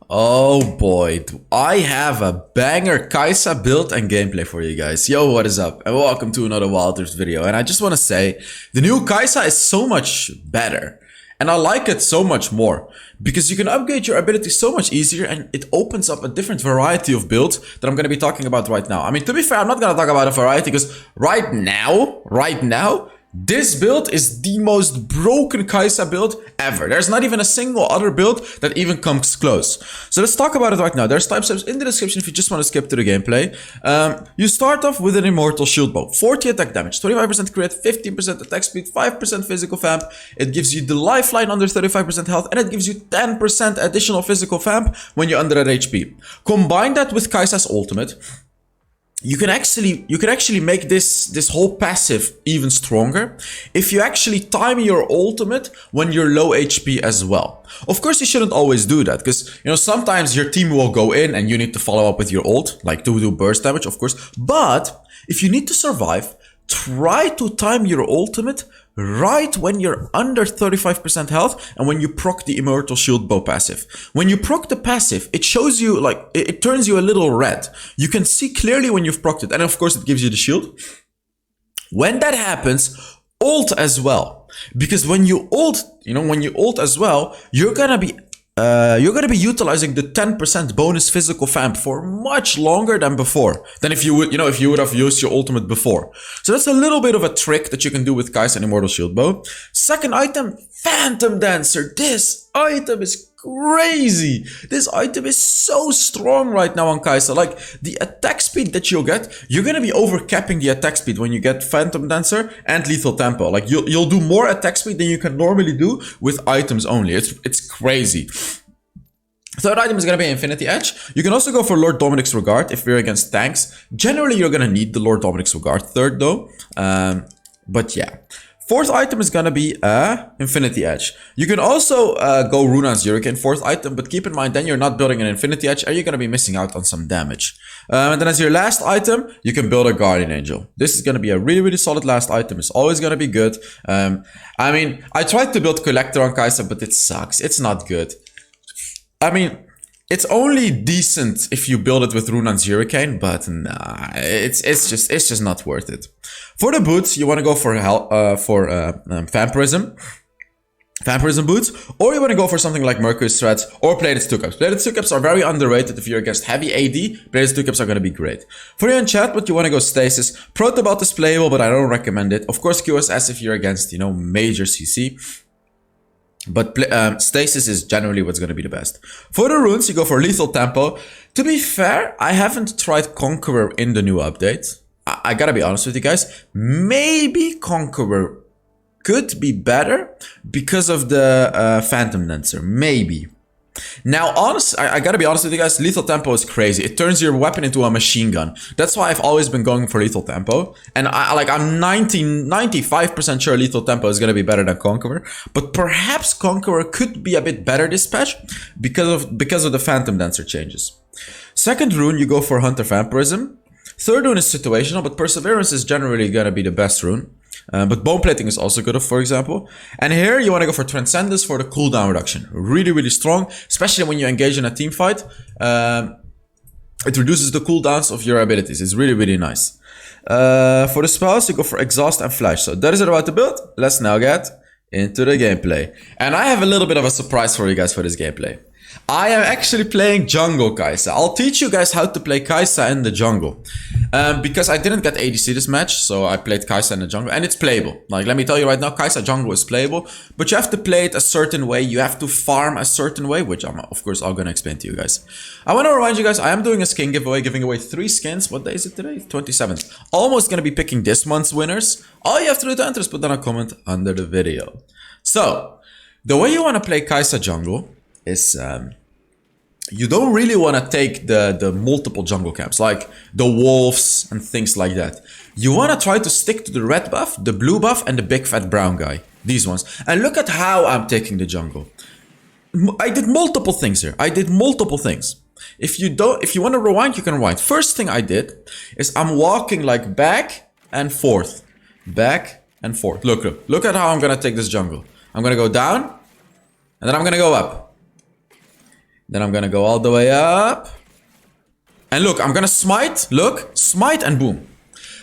Oh boy, do I have a banger KaISA build and gameplay for you guys. Yo, what is up? And welcome to another Wilders video. And I just want to say, the new KaISA is so much better. And I like it so much more. Because you can upgrade your ability so much easier and it opens up a different variety of builds that I'm going to be talking about right now. I mean, to be fair, I'm not going to talk about a variety because right now, this build is the most broken KaISA build ever. There's not even a single other build that even comes close. So let's talk about it right now. There's timestamps in the description if you just want to skip to the gameplay. You start off with an Immortal Shield Bow. 40 attack damage, 25% crit, 15% attack speed, 5% physical vamp. It gives you the lifeline under 35% health and it gives you 10% additional physical vamp when you're under at HP. Combine that with KaISA's ultimate. You can actually make this whole passive even stronger if you actually time your ultimate when you're low HP as well. Of course, you shouldn't always do that because, you know, sometimes your team will go in and you need to follow up with your ult, like to do burst damage, of course. But if you need to survive, try to time your ultimate right when you're under 35% health and when you proc the Immortal Shield Bow passive. When you proc the passive, it shows you, like, it turns you a little red. You can see clearly when you've procced it, and of course it gives you the shield. When that happens, ult as well. Because when you ult, as well, you're gonna be utilizing the 10% bonus physical vamp for much longer than before. Than if you would, if you would have used your ultimate before. So that's a little bit of a trick that you can do with KaISA and Immortal Shield Bow. Second item, Phantom Dancer. This item is crazy. This item is so strong right now on KaISA. Like, the attack speed that you'll get, you're gonna be overcapping the attack speed when you get Phantom Dancer and Lethal Tempo. Like, you'll do more attack speed than you can normally do with items only. It's crazy. Third item is going to be Infinity Edge. You can also go for Lord Dominic's Regard if you're against tanks. Generally, you're going to need the Lord Dominic's Regard third though. But yeah. Fourth item is going to be Infinity Edge. You can also go Runan's Hurricane fourth item, but keep in mind then you're not building an Infinity Edge and you're going to be missing out on some damage. And then as your last item, you can build a Guardian Angel. This is going to be a really, really solid last item. It's always going to be good. I mean, I tried to build Collector on KaISA, but it sucks. It's not good. I mean, it's only decent if you build it with Runan's Hurricane, but nah, it's just not worth it. For the boots, you want to go for Vampirism boots, or you want to go for something like Mercury's Threads or Plated Stucaps. Plated Stucaps are very underrated if you're against heavy AD. Plated Stucaps are going to be great. For your enchantment, you want to go Stasis. Protobot is playable, but I don't recommend it. Of course, QSS if you're against, major CC. But Stasis is generally what's going to be the best. For the runes, you go for Lethal Tempo. To be fair, I haven't tried Conqueror in the new update. I gotta be honest with you guys. Maybe Conqueror could be better because of the Phantom Dancer. Maybe. Now, I gotta be honest with you guys, Lethal Tempo is crazy. It turns your weapon into a machine gun. That's why I've always been going for Lethal Tempo. And I'm 95% sure Lethal Tempo is gonna be better than Conqueror. But perhaps Conqueror could be a bit better this patch because of the Phantom Dancer changes. Second rune, you go for Hunter Vampirism. Third rune is situational, but Perseverance is generally gonna be the best rune. But Bone Plating is also good, for example. And here you want to go for Transcendence for the cooldown reduction. Really, really strong, especially when you engage in a team fight. It reduces the cooldowns of your abilities. It's really, really nice. For the spells, you go for Exhaust and Flash. So that is it about the build. Let's now get into the gameplay. And I have a little bit of a surprise for you guys for this gameplay. I am actually playing jungle KaISA. I'll teach you guys how to play KaISA in the jungle. Because I didn't get ADC this match, so I played KaISA in the jungle. And it's playable. Like, let me tell you right now, KaISA jungle is playable. But you have to play it a certain way. You have to farm a certain way, which I'm, of course, going to explain to you guys. I want to remind you guys, I am doing a skin giveaway, giving away 3 skins. What day is it today? 27th. Almost going to be picking this month's winners. All you have to do to enter is put down a comment under the video. So, the way you want to play KaISA jungle is you don't really want to take the multiple jungle camps like the wolves and things like that. You want to try to stick to the red buff, the blue buff, and the big fat brown guy. These ones. And look at how I'm taking the jungle. I did multiple things here. I did multiple things. If you want to rewind, you can rewind. First thing I did is I'm walking like back and forth. Back and forth. Look at how I'm going to take this jungle. I'm going to go down and then I'm going to go up. Then I'm gonna go all the way up. And look, I'm gonna smite. Look, smite and boom.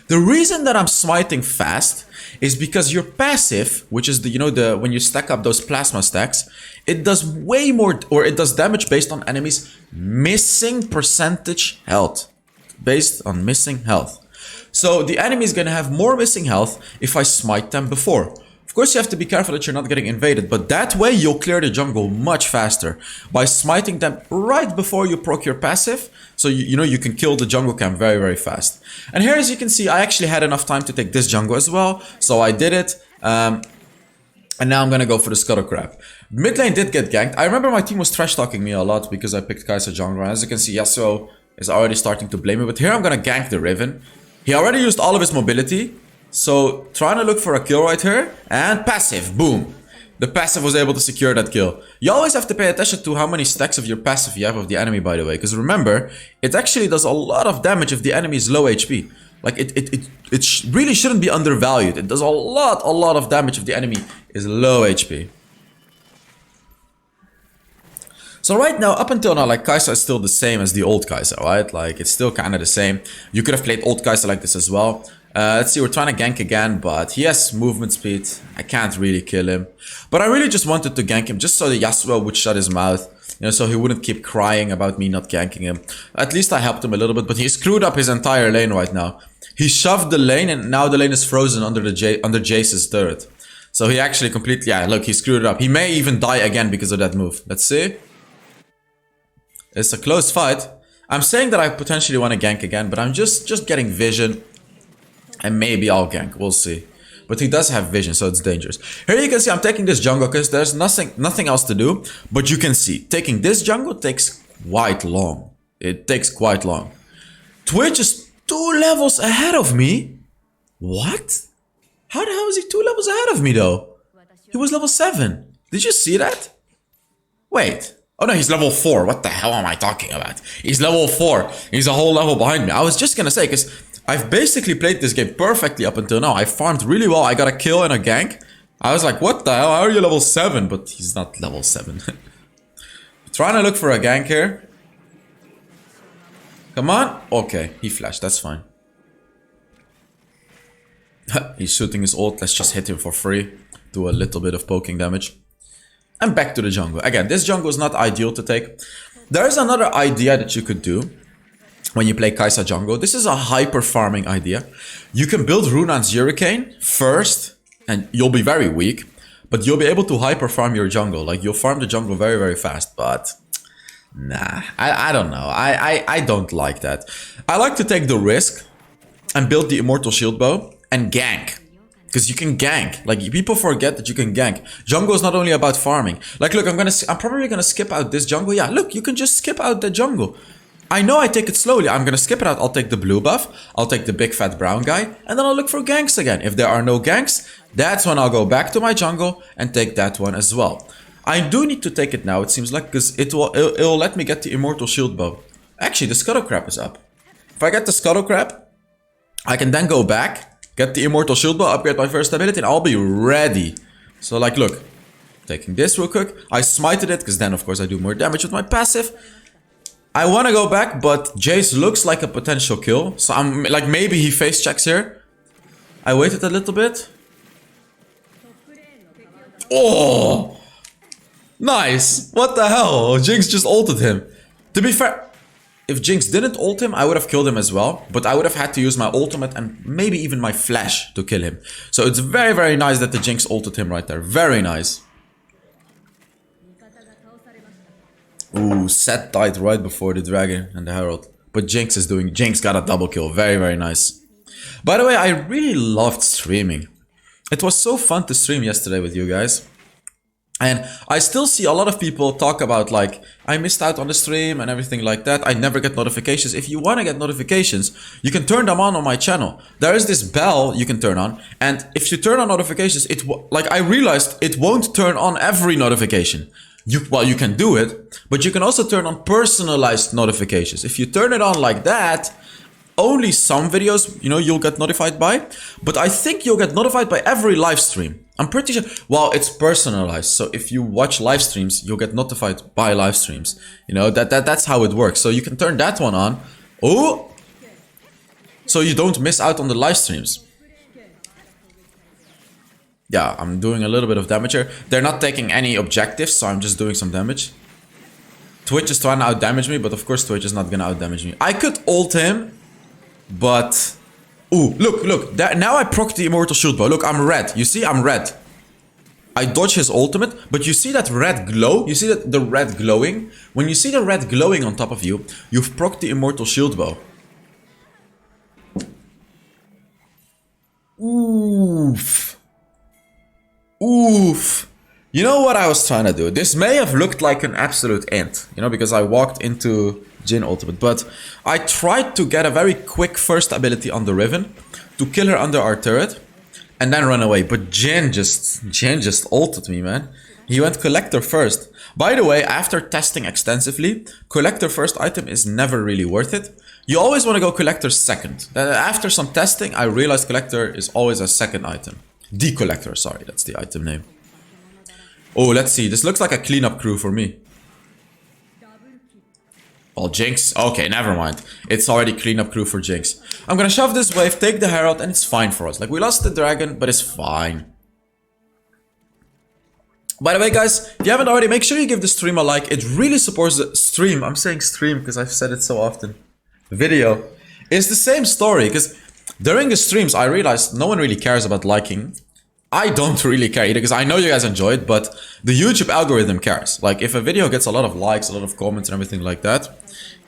The reason that I'm smiting fast is because your passive, which is the, you know, the when you stack up those plasma stacks, it does way more, or it does damage based on enemies missing percentage health. Based on missing health. So the enemy is gonna have more missing health if I smite them before. Of course, you have to be careful that you're not getting invaded, but that way you'll clear the jungle much faster by smiting them right before you proc your passive. So you know you can kill the jungle camp very, very fast. And here, as you can see, I actually had enough time to take this jungle as well, so I did it. And now I'm gonna go for the Scuttle Crab. Mid lane did get ganked. I remember my team was trash talking me a lot because I picked KaISA jungle. As you can see, Yasuo is already starting to blame me, but here I'm gonna gank the Riven. He already used all of his mobility. So, trying to look for a kill right here, and passive, boom. The passive was able to secure that kill. You always have to pay attention to how many stacks of your passive you have of the enemy, by the way, because remember, it actually does a lot of damage if the enemy is low HP. Like, it really shouldn't be undervalued. It does a lot of damage if the enemy is low HP. So right now, up until now, like, KaISA is still the same as the old KaISA, right? Like, it's still kind of the same. You could have played old KaISA like this as well. Let's see, we're trying to gank again, but he has movement speed. I can't really kill him. But I really just wanted to gank him just so the Yasuo would shut his mouth. You know, so he wouldn't keep crying about me not ganking him. At least I helped him a little bit, but he screwed up his entire lane right now. He shoved the lane, and now the lane is frozen under Jace's turret. So he actually completely, yeah, look, he screwed it up. He may even die again because of that move. Let's see. It's a close fight. I'm saying that I potentially want to gank again, but I'm just getting vision. And maybe I'll gank, we'll see. But he does have vision, so it's dangerous. Here you can see I'm taking this jungle because there's nothing else to do. But you can see, taking this jungle takes quite long. It takes quite long. Twitch is 2 levels ahead of me? What? How the hell is he 2 levels ahead of me though? He was level 7. Did you see that? Wait. Oh no, he's level 4. What the hell am I talking about? He's level 4. He's a whole level behind me. I was just gonna say, because I've basically played this game perfectly up until now. I farmed really well. I got a kill and a gank. I was like, what the hell? How are you level 7? But he's not level 7. Trying to look for a gank here. Come on. Okay, he flashed. That's fine. He's shooting his ult. Let's just hit him for free. Do a little bit of poking damage. And back to the jungle. Again, this jungle is not ideal to take. There's another idea that you could do when you play KaISA jungle. This is a hyper farming idea. You can build Runan's Hurricane first, and you'll be very weak, but you'll be able to hyper farm your jungle. Like, you'll farm the jungle very, very fast, but nah, I don't know. I don't like that. I like to take the risk and build the Immortal Shield Bow and gank. Because you can gank. Like, people forget that you can gank. Jungle is not only about farming. Like, look, I'm probably gonna skip out this jungle. Yeah, look, you can just skip out the jungle. I know I take it slowly. I'm gonna skip it out. I'll take the blue buff. I'll take the big fat brown guy. And then I'll look for ganks again. If there are no ganks, that's when I'll go back to my jungle and take that one as well. I do need to take it now, it seems like, because it'll let me get the Immortal Shield Bow. Actually, the Scuttle Crab is up. If I get the Scuttle Crab, I can then go back, get the Immortal Shield Bow, upgrade my first ability, and I'll be ready. So, like, look. Taking this real quick. I smited it, because then, of course, I do more damage with my passive. I want to go back, but Jace looks like a potential kill. So I'm like, maybe he face checks here. I waited a little bit. Oh! Nice! What the hell? Jinx just ulted him. To be fair, if Jinx didn't ult him, I would have killed him as well. But I would have had to use my ultimate and maybe even my flash to kill him. So it's very, very nice that the Jinx ulted him right there. Very nice. Ooh, Set died right before the dragon and the herald. But Jinx got a double kill. Very, very nice. By the way, I really loved streaming. It was so fun to stream yesterday with you guys. And I still see a lot of people talk about, like, I missed out on the stream and everything like that. I never get notifications. If you want to get notifications, you can turn them on my channel. There is this bell you can turn on. And if you turn on notifications, I realized it won't turn on every notification. Well, you can do it, but you can also turn on personalized notifications. If you turn it on like that, only some videos, you know, you'll get notified by. But I think you'll get notified by every live stream. I'm pretty sure. Well, it's personalized. So if you watch live streams, you'll get notified by live streams. You know, that's how it works. So you can turn that one on. Oh! So you don't miss out on the live streams. Yeah, I'm doing a little bit of damage here. They're not taking any objectives, so I'm just doing some damage. Twitch is trying to out-damage me, but of course Twitch is not gonna out-damage me. I could ult him, but... Ooh, look. Now I proc the Immortal Shield Bow. Look, I'm red. You see, I'm red. I dodge his ultimate, but you see that red glow? You see that the red glowing? When you see the red glowing on top of you, you've proc the Immortal Shield Bow. Oof. Oof. You know what I was trying to do? This may have looked like an absolute int, you know, because I walked into Jhin ultimate, but I tried to get a very quick first ability on the Riven to kill her under our turret and then run away. But Jhin just ulted me, man. He went collector first. By the way, after testing extensively, collector first item is never really worth it. You always want to go collector second. After some testing, I realized collector is always a second item. The collector, sorry, that's the item name. Oh, let's see. This looks like a cleanup crew for me. Oh, Jinx. Okay, never mind. It's already cleanup crew for Jinx. I'm gonna shove this wave, take the Herald, and it's fine for us. Like, we lost the dragon, but it's fine. By the way, guys, if you haven't already, make sure you give the stream a like. It really supports the stream. I'm saying stream because I've said it so often. Video. It's the same story, because during the streams, I realized no one really cares about liking. I don't really care either, because I know you guys enjoy it, but the YouTube algorithm cares. Like, if a video gets a lot of likes, a lot of comments and everything like that,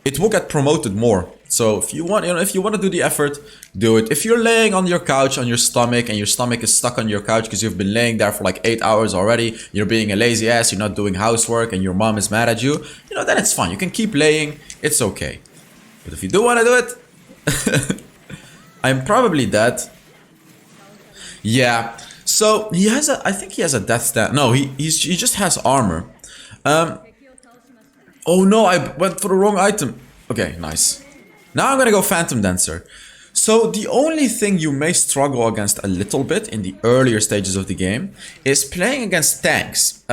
it will get promoted more. So if you want, if you want to do the effort, do it. If you're laying on your couch on your stomach and your stomach is stuck on your couch because you've been laying there for like 8 hours already, you're being a lazy ass, you're not doing housework and your mom is mad at you, you know, then it's fine. You can keep laying, it's okay. But if you do want to do it, I'm probably dead. Yeah. So he has a, I think he has a death stat. No, he just has armor. Oh no, I went for the wrong item. Okay, nice. Now I'm gonna go Phantom Dancer. So the only thing you may struggle against a little bit in the earlier stages of the game is playing against tanks.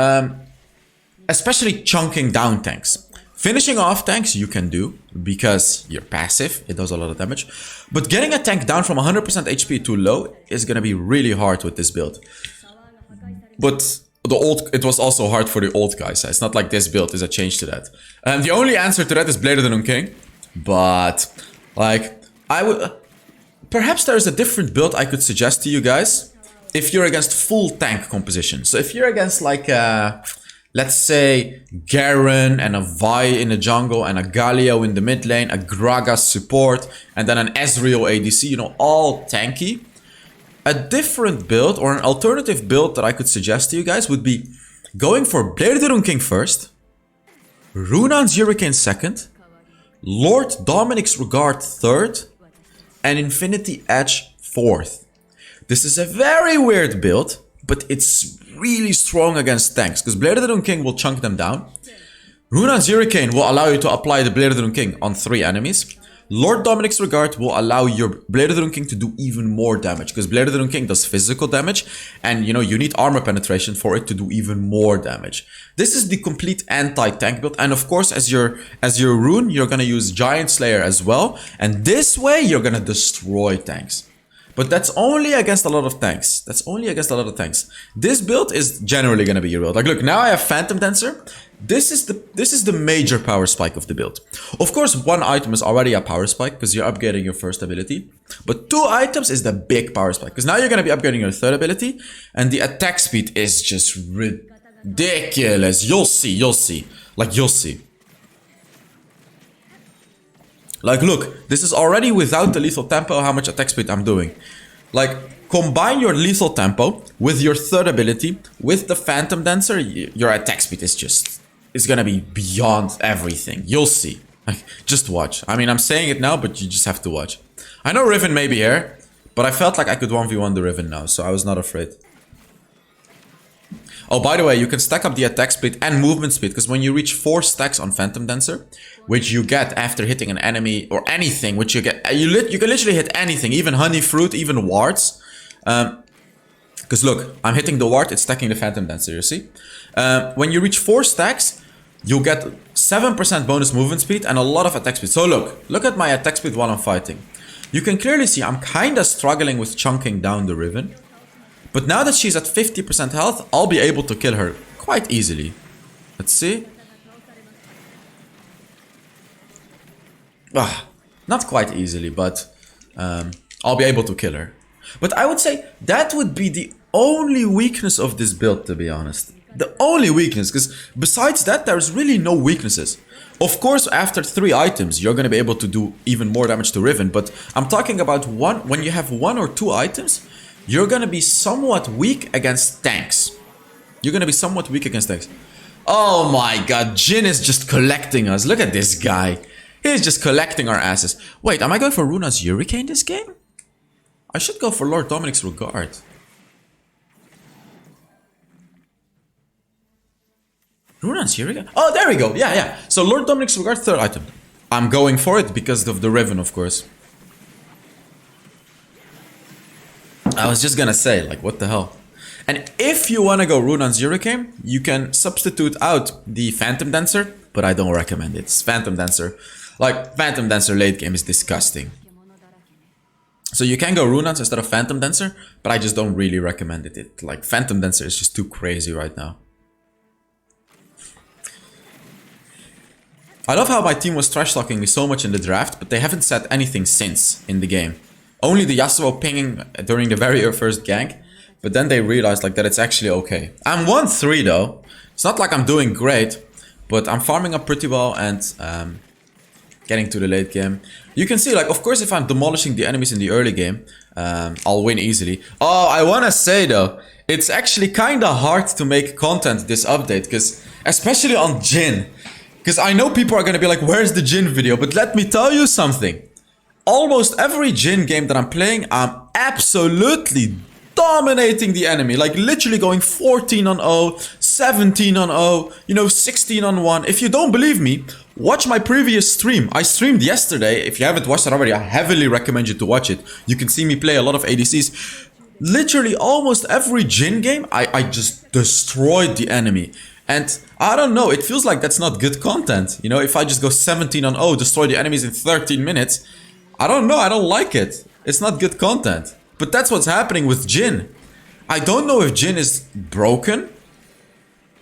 Especially chunking down tanks. Finishing off tanks you can do because you're passive, it does a lot of damage. But getting a tank down from 100% HP to low is gonna be really hard with this build. But it was also hard for the old guys. It's not like this build is a change to that. And the only answer to that is Blade of the Noon King. But like I would perhaps there's a different build I could suggest to you guys if you're against full tank composition. So if you're against like let's say Garen and a Vi in the jungle and a Galio in the mid lane, a Gragas support, and then an Ezreal ADC, you know, all tanky. A different build or an alternative build that I could suggest to you guys would be going for Blade of the Noon King first, Runan's Hurricane second, Lord Dominic's Regard third, and Infinity Edge fourth. This is a very weird build, but it's really strong against tanks, because Blade of the Noon King will chunk them down. Runan's Hurricane will allow you to apply the Blade of the Noon King on 3 enemies. Lord Dominic's Regard will allow your Blade of the Noon King to do even more damage, because Blade of the Noon King does physical damage, and you know, you need armor penetration for it to do even more damage. This is the complete anti-tank build, and of course, as your rune, you're gonna use Giant Slayer as well, and this way, you're gonna destroy tanks. But that's only against a lot of tanks. That's only against a lot of tanks. This build is generally gonna be your build. Like, look, now I have Phantom Dancer. This is the major power spike of the build. Of course, 1 item is already a power spike because you're upgrading your first ability. But 2 items is the big power spike, because now you're gonna be upgrading your 3rd ability, and the attack speed is just ridiculous. You'll see. Like, you'll see. Like, look, this is already without the lethal tempo how much attack speed I'm doing. Like, combine your lethal tempo with your 3rd ability, with the Phantom Dancer, your attack speed is just... it's gonna be beyond everything. You'll see. Like, just watch. I mean, I'm saying it now, but you just have to watch. I know Riven may be here, but I felt like I could 1v1 the Riven now, so I was not afraid. Oh, by the way, you can stack up the attack speed and movement speed, because when you reach 4 stacks on Phantom Dancer, which you get after hitting an enemy or anything, which you get, you can literally hit anything, even honey fruit, even wards. Because look, I'm hitting the ward, it's stacking the Phantom Dancer, you see? When you reach 4 stacks, you'll get 7% bonus movement speed and a lot of attack speed. So look at my attack speed while I'm fighting. You can clearly see I'm kinda struggling with chunking down the Riven. But now that she's at 50% health, I'll be able to kill her quite easily. Let's see. Not quite easily, but I'll be able to kill her. But I would say that would be the only weakness of this build, to be honest. The only weakness, because besides that, there's really no weaknesses. Of course, after 3 items, you're going to be able to do even more damage to Riven, but I'm talking about when you have 1 or 2 items, you're going to be somewhat weak against tanks. You're going to be somewhat weak against tanks. Oh my god, Jhin is just collecting us. Look at this guy. He's just collecting our asses. Wait, am I going for Runa's Hurricane this game? I should go for Lord Dominic's Regard. Runa's Hurricane? Oh, there we go. Yeah. So Lord Dominic's Regard, 3rd item. I'm going for it because of the Riven, of course. I was just gonna say, like, what the hell? And if you wanna go Runan's Hurricane, you can substitute out the Phantom Dancer, but I don't recommend it. It's Phantom Dancer. Like, Phantom Dancer late game is disgusting. So you can go Runans instead of Phantom Dancer, but I just don't really recommend it. Like, Phantom Dancer is just too crazy right now. I love how my team was trash talking me so much in the draft, but they haven't said anything since in the game. Only the Yasuo pinging during the very first gank, but then they realized like that it's actually okay. I'm 1-3 though. It's not like I'm doing great, but I'm farming up pretty well and getting to the late game. You can see, like, of course, if I'm demolishing the enemies in the early game, I'll win easily. Oh, I wanna say though, it's actually kinda hard to make content this update, because especially on Jhin. Because I know people are gonna be like, where's the Jhin video? But let me tell you something. Almost every Jhin game that I'm playing, I'm absolutely dominating the enemy. Like literally going 14 on 0, 17 on 0, you know, 16 on 1. If you don't believe me, watch my previous stream. I streamed yesterday. If you haven't watched it already, I heavily recommend you to watch it. You can see me play a lot of ADCs. Literally almost every Jhin game, I just destroyed the enemy. And I don't know, it feels like that's not good content. You know, if I just go 17 on 0, destroy the enemies in 13 minutes, I don't know, I don't like it. It's not good content. But that's what's happening with Jhin. I don't know if Jhin is broken,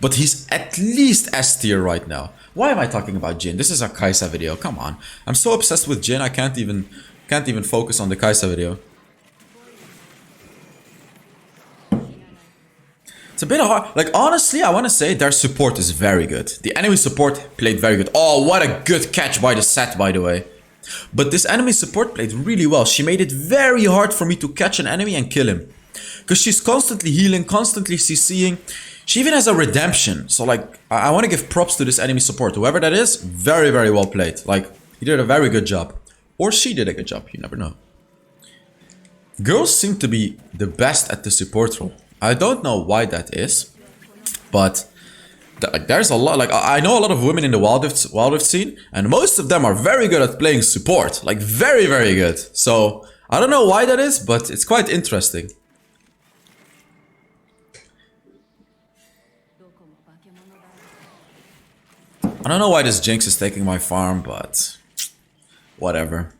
but he's at least S tier right now. Why am I talking about Jhin? This is a KaISA video, come on. I'm so obsessed with Jhin, I can't even focus on the KaISA video. It's a bit hard. Like, honestly, I want to say their support is very good. The enemy support played very good. Oh, what a good catch by the set, by the way. But this enemy support played really well. She made it very hard for me to catch an enemy and kill him. Because she's constantly healing, constantly CCing. She even has a redemption. So, like, I want to give props to this enemy support. Whoever that is, very, very well played. Like, he did a very good job. Or she did a good job. You never know. Girls seem to be the best at the support role. I don't know why that is, but there's a lot. Like, I know a lot of women in the Wild Rift scene, and most of them are very good at playing support. Like, very, very good. So I don't know why that is, but it's quite interesting. I don't know why this Jinx is taking my farm, but whatever.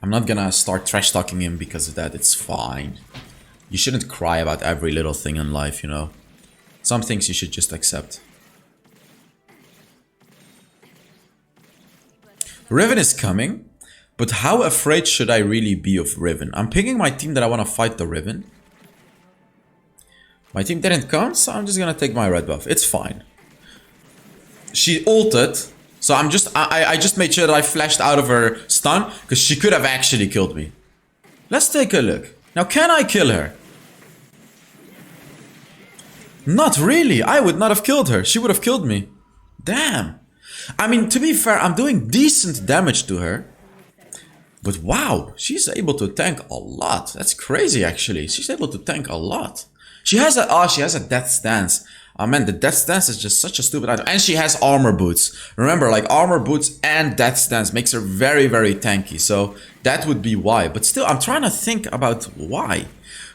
I'm not gonna start trash talking him because of that. It's fine. You shouldn't cry about every little thing in life, you know. Some things you should just accept. Riven is coming, but how afraid should I really be of Riven? I'm picking my team that I want to fight the Riven. My team didn't come, so I'm just gonna take my red buff. It's fine. She ulted, so I just made sure that I flashed out of her stun, because she could have actually killed me. Let's take a look. Now, can I kill her? Not really. I would not have killed her. She would have killed me. Damn. I mean, to be fair, I'm doing decent damage to her. But wow, she's able to tank a lot. That's crazy, actually. She's able to tank a lot. She has a death stance. Oh man, the death stance is just such a stupid item. And she has armor boots. Remember, like, armor boots and death stance makes her very, very tanky. So that would be why. But still, I'm trying to think about why.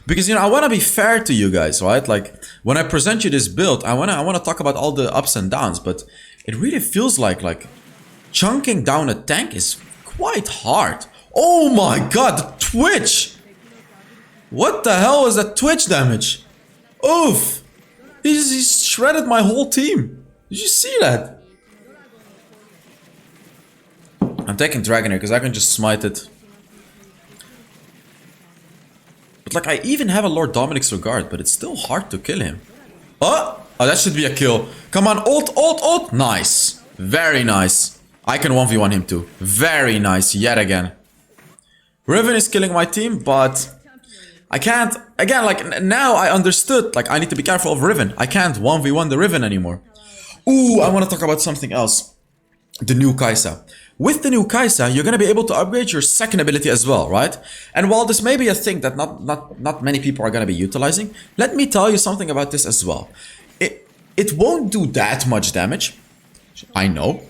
Because, you know, I want to be fair to you guys, right? Like, when I present you this build, I want to talk about all the ups and downs, but it really feels like chunking down a tank is quite hard. Oh my god, the Twitch! What the hell was that Twitch damage? Oof! He shredded my whole team. Did you see that? I'm taking Dragon here because I can just smite it. But like, I even have a Lord Dominic's Regard, but it's still hard to kill him. Oh, that should be a kill. Come on, ult. Nice. Very nice. I can 1v1 him too. Very nice, yet again. Riven is killing my team, but I can't. Again, like, now I understood. Like, I need to be careful of Riven. I can't 1v1 the Riven anymore. Ooh, I want to talk about something else. The new KaISA. With the new KaISA, you're going to be able to upgrade your second ability as well, right? And while this may be a thing that not many people are going to be utilizing, let me tell you something about this as well. It won't do that much damage, I know,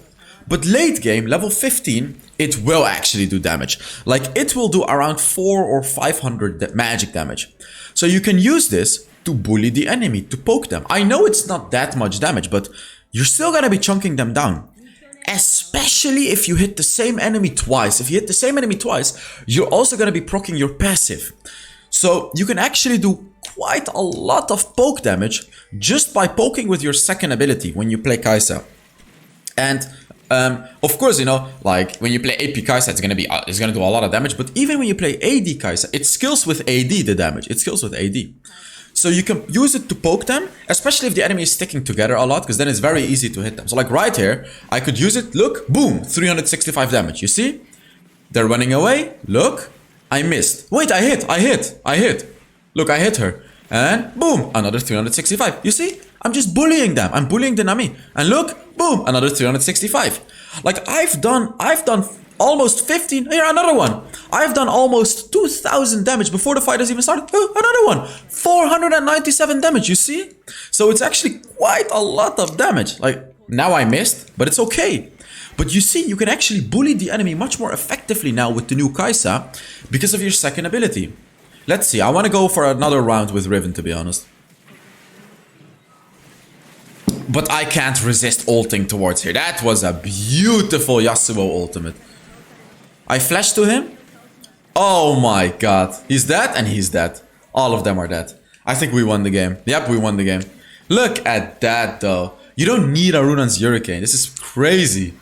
but late game, level 15, it will actually do damage. Like, it will do around 400 or 500 magic damage. So you can use this to bully the enemy, to poke them. I know it's not that much damage, but you're still going to be chunking them down. Especially if you hit the same enemy twice. If you hit the same enemy twice, you're also going to be proccing your passive. So you can actually do quite a lot of poke damage just by poking with your second ability when you play KaISA. And of course, you know, like when you play AP KaISA, it's gonna do a lot of damage. But even when you play AD KaISA, it scales with AD the damage. It scales with AD. So you can use it to poke them, especially if the enemy is sticking together a lot, because then it's very easy to hit them. So like right here, I could use it. Look, boom, 365 damage. You see? They're running away. Look, I missed. Wait, I hit. Look, I hit her. And boom, another 365. You see? I'm just bullying them. I'm bullying the Nami. And look, boom, another 365. Like I've done almost 15. Here, another one. I've done almost 2,000 damage before the fight has even started. Oh, another one. 497 damage, you see? So it's actually quite a lot of damage. Like, now I missed, but it's okay. But you see, you can actually bully the enemy much more effectively now with the new KaISA because of your second ability. Let's see, I want to go for another round with Riven, to be honest. But I can't resist ulting towards here. That was a beautiful Yasuo ultimate. I flashed to him. Oh my god. He's dead and he's dead. All of them are dead. I think we won the game. Yep, we won the game. Look at that though. You don't need a Runan's Hurricane. This is crazy.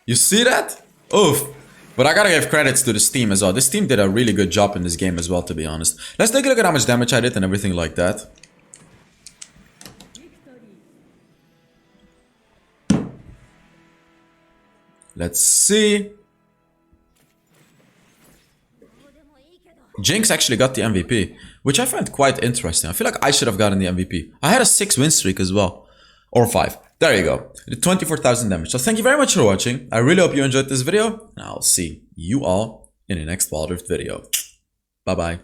You see that? Oof. But I gotta give credits to this team as well. This team did a really good job in this game as well, to be honest. Let's take a look at how much damage I did and everything like that. Let's see. Jinx actually got the MVP, which I find quite interesting. I feel like I should have gotten the MVP. I had a 6 win streak as well. Or 5. There you go. 24,000 damage. So thank you very much for watching. I really hope you enjoyed this video. And I'll see you all in the next Wild Rift video. Bye bye.